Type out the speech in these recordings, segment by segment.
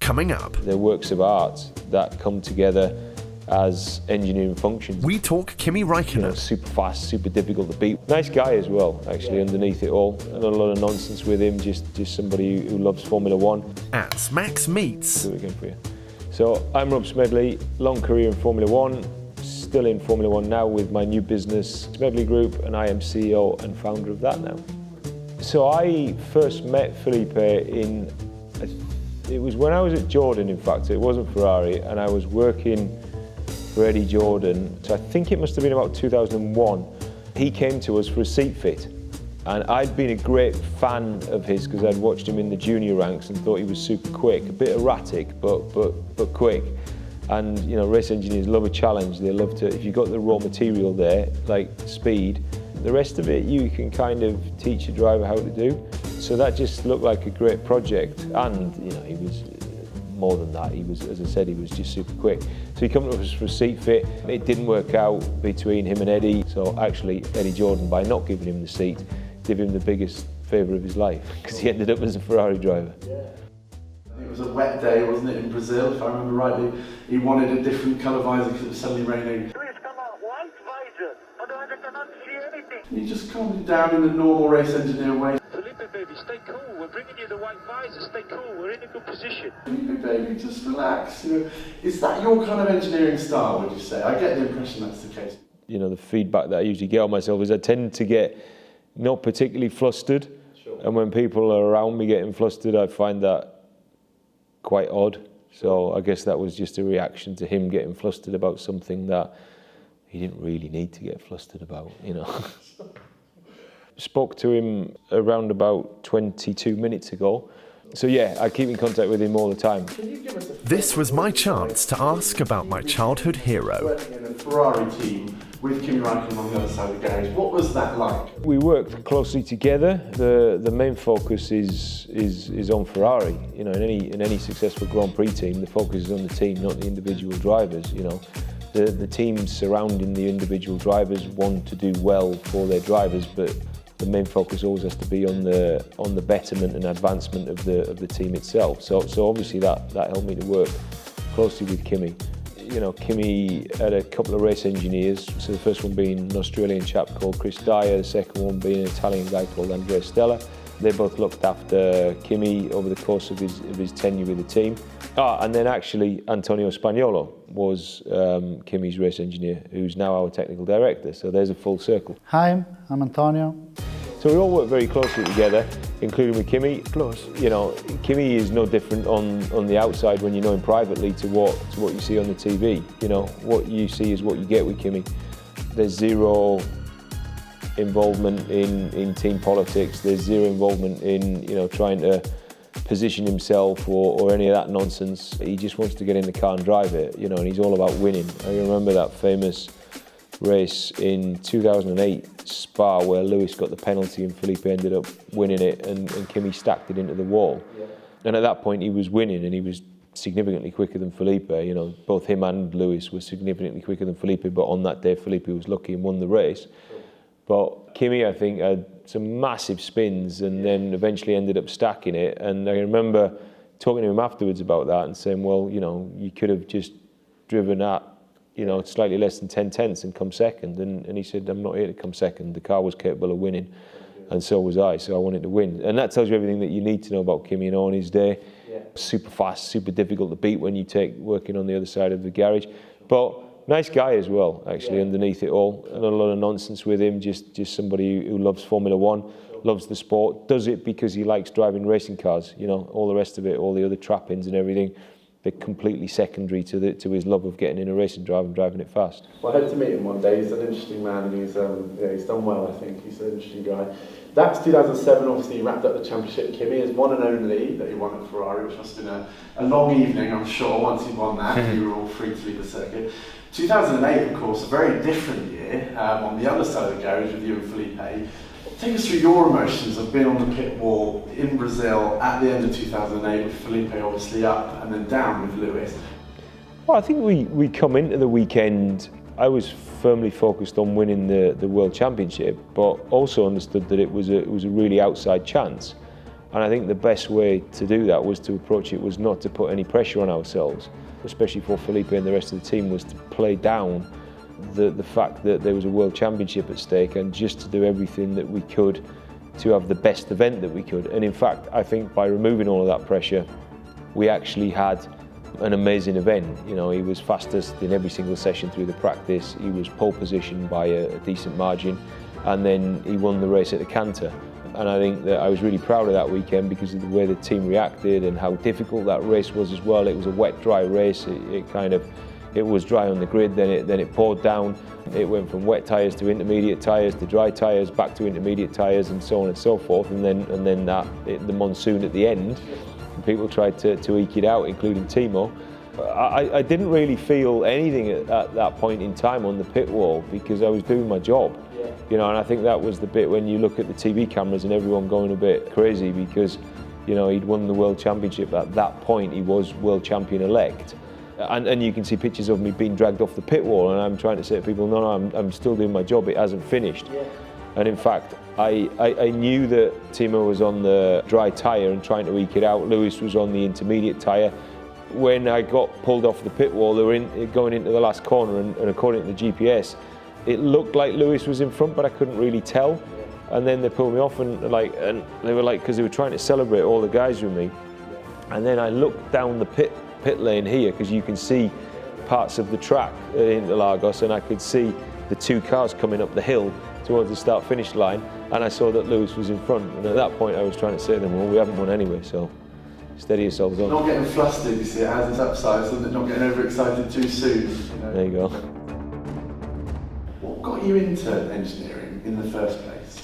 coming up. They're works of art that come together as engineering functions. We talk Kimi Räikkönen. Super fast, super difficult to beat. Nice guy as well, actually, underneath it all. Not a lot of nonsense with him, just somebody who loves Formula One. As Max meets. Do it again for you. So I'm Rob Smedley, long career in Formula One, still in Formula One now with my new business, Smedley Group, and I am CEO and founder of that now. So I first met Felipe it was when I was at Jordan, in fact. It wasn't Ferrari, and I was working for Eddie Jordan. So I think it must have been about 2001. He came to us for a seat fit. And I'd been a great fan of his because I'd watched him in the junior ranks and thought he was super quick, a bit erratic, but quick. And you know, race engineers love a challenge. They love to, if you've got the raw material there, like speed, the rest of it you can kind of teach a driver how to do. So that just looked like a great project. And you know, he was more than that. He was, as I said, he was just super quick. So he came to us for a seat fit. It didn't work out between him and Eddie. So actually, Eddie Jordan, by not giving him the seat, did him the biggest favour of his life, because he ended up as a Ferrari driver. Yeah. It was a wet day, wasn't it, in Brazil, if I remember rightly. He wanted a different colour visor because it was suddenly raining. Please come out, white visor, otherwise I cannot see anything. He just calmed it down in the normal race engineer way. Felipe, baby, stay cool. We're bringing you the white visor. Stay cool. We're in a good position. Felipe, baby, just relax. You know, is that your kind of engineering style, would you say? I get the impression that's the case. You know, the feedback that I usually get on myself is I tend to get not particularly flustered. Sure. And when people are around me getting flustered, I find that quite odd. So I guess that was just a reaction to him getting flustered about something that he didn't really need to get flustered about, you know. Spoke to him around about 22 minutes ago. So yeah, I keep in contact with him all the time. This was my chance to ask about my childhood hero. Working in a Ferrari team with Kimi Räikkönen on the other side of the garage. What was that like? We worked closely together. The main focus is on Ferrari. You know, in any successful Grand Prix team, the focus is on the team, not the individual drivers. You know, the teams surrounding the individual drivers want to do well for their drivers, but the main focus always has to be on the betterment and advancement of the team itself. So obviously that helped me to work closely with Kimi. You know, Kimi had a couple of race engineers. So the first one being an Australian chap called Chris Dyer, the second one being an Italian guy called Andrea Stella. They both looked after Kimi over the course of his tenure with the team. And then actually Antonio Spagnolo was Kimi's race engineer, who's now our technical director. So there's a full circle. Hi, I'm Antonio. So we all work very closely together, including with Kimi. Close. You know, Kimi is no different on the outside when you know him privately to what you see on the TV. You know, what you see is what you get with Kimi. There's zero involvement in team politics. There's zero involvement in, you know, trying to position himself or any of that nonsense. He just wants to get in the car and drive it, you know, and he's all about winning. I remember that famous race in 2008, Spa, where Lewis got the penalty and Felipe ended up winning it, and Kimi stacked it into the wall. Yeah. And at that point he was winning, and he was significantly quicker than Felipe. You know, both him and Lewis were significantly quicker than Felipe, but on that day Felipe was lucky and won the race. But Kimi, I think, had some massive spins and then eventually ended up stacking it. And I remember talking to him afterwards about that and saying, well, you know, you could have just driven at, you know, slightly less than 10 tenths and come second. And he said, I'm not here to come second. The car was capable of winning, and so was I, so I wanted to win. And that tells you everything that you need to know about Kimi. You know, on his day, super fast, super difficult to beat when you take working on the other side of the garage. But nice guy as well, actually, underneath it all. Not a lot of nonsense with him, just somebody who loves Formula One, loves the sport, does it because he likes driving racing cars. You know, all the rest of it, all the other trappings and everything, they're completely secondary to his love of getting in a racing drive and driving it fast. Well, I hope to meet him one day. He's an interesting man, and he's done well, I think. He's an interesting guy. That's 2007, obviously he wrapped up the championship. Kimi is one and only that he won at Ferrari, which must have been a long evening, I'm sure, once he won that. You were all free to leave the circuit. 2008, of course, a very different year, on the other side of the garage with you and Felipe. Take us through your emotions of being on the pit wall in Brazil at the end of 2008 with Felipe obviously up and then down with Lewis. Well, I think we come into the weekend, I was firmly focused on winning the World Championship, but also understood that it was a really outside chance. And I think the best way to do that was to approach it was not to put any pressure on ourselves, especially for Felipe and the rest of the team, was to play down the fact that there was a world championship at stake and just to do everything that we could to have the best event that we could. And in fact, I think by removing all of that pressure, we actually had an amazing event. You know, he was fastest in every single session through the practice. He was pole position by a decent margin, and then he won the race at the canter. And I think that I was really proud of that weekend because of the way the team reacted and how difficult that race was as well. It was a wet, dry race. It was dry on the grid, then it poured down. It went from wet tyres to intermediate tyres to dry tyres, back to intermediate tyres, and so on and so forth. And then the monsoon at the end. People tried to eke it out, including Timo. I didn't really feel anything at that point in time on the pit wall because I was doing my job. You know, and I think that was the bit when you look at the TV cameras and everyone going a bit crazy because, you know, he'd won the World Championship. At that point, he was World Champion-elect. And you can see pictures of me being dragged off the pit wall, and I'm trying to say to people, no, I'm still doing my job, it hasn't finished. Yeah. And in fact, I knew that Timo was on the dry tyre and trying to eke it out. Lewis was on the intermediate tyre. When I got pulled off the pit wall, they were going into the last corner, and according to the GPS, it looked like Lewis was in front, but I couldn't really tell. And then they pulled me off, and they were like, because they were trying to celebrate all the guys with me. And then I looked down the pit lane here, because you can see parts of the track in Lagos, and I could see the two cars coming up the hill towards the start-finish line, and I saw that Lewis was in front. And at that point, I was trying to say to them, well, we haven't won anyway, so steady yourselves on. Not getting flustered, you see, it has its upsides, and not getting overexcited too soon. You know? There you go. What got you into engineering in the first place?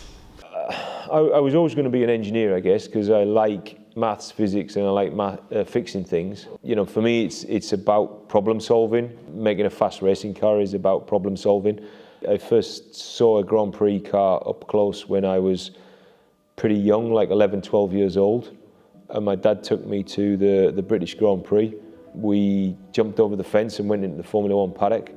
I was always going to be an engineer, I guess, because I like maths, physics, and I like fixing things. You know, for me, it's about problem solving. Making a fast racing car is about problem solving. I first saw a Grand Prix car up close when I was pretty young, like 11, 12 years old. And my dad took me to the British Grand Prix. We jumped over the fence and went into the Formula One paddock.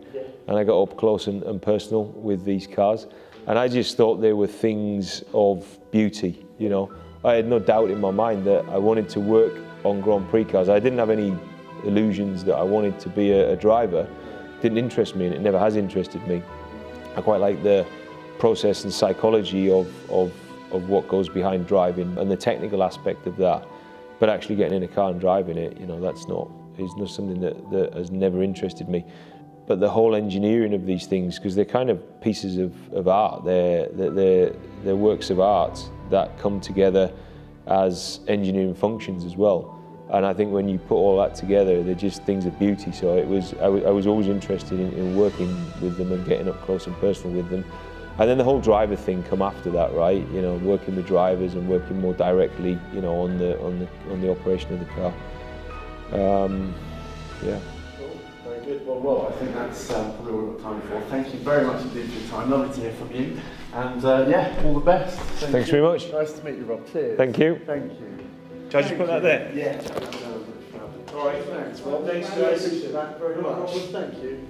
And I got up close and personal with these cars. And I just thought they were things of beauty, you know. I had no doubt in my mind that I wanted to work on Grand Prix cars. I didn't have any illusions that I wanted to be a driver. It didn't interest me, and it never has interested me. I quite like the process and psychology of what goes behind driving and the technical aspect of that. But actually getting in a car and driving it, you know, it's not something that has never interested me. But the whole engineering of these things, because they're kind of pieces of art, they're works of art that come together as engineering functions as well. And I think when you put all that together, they're just things of beauty. So I was always interested in working with them and getting up close and personal with them. And then the whole driver thing come after that, right? You know, working with drivers and working more directly, you know, on the operation of the car. Yeah. Very good. Well, Rob, I think that's probably all we've got time for. Thank you very much indeed for your time. Lovely to hear from you. And yeah, all the best. Thanks very much. Nice to meet you, Rob. Cheers. Thank you. Thank you. Shall I just put that there? Yeah. All right. Thanks, Rob. Thanks, guys. Appreciate that very much. Thank you.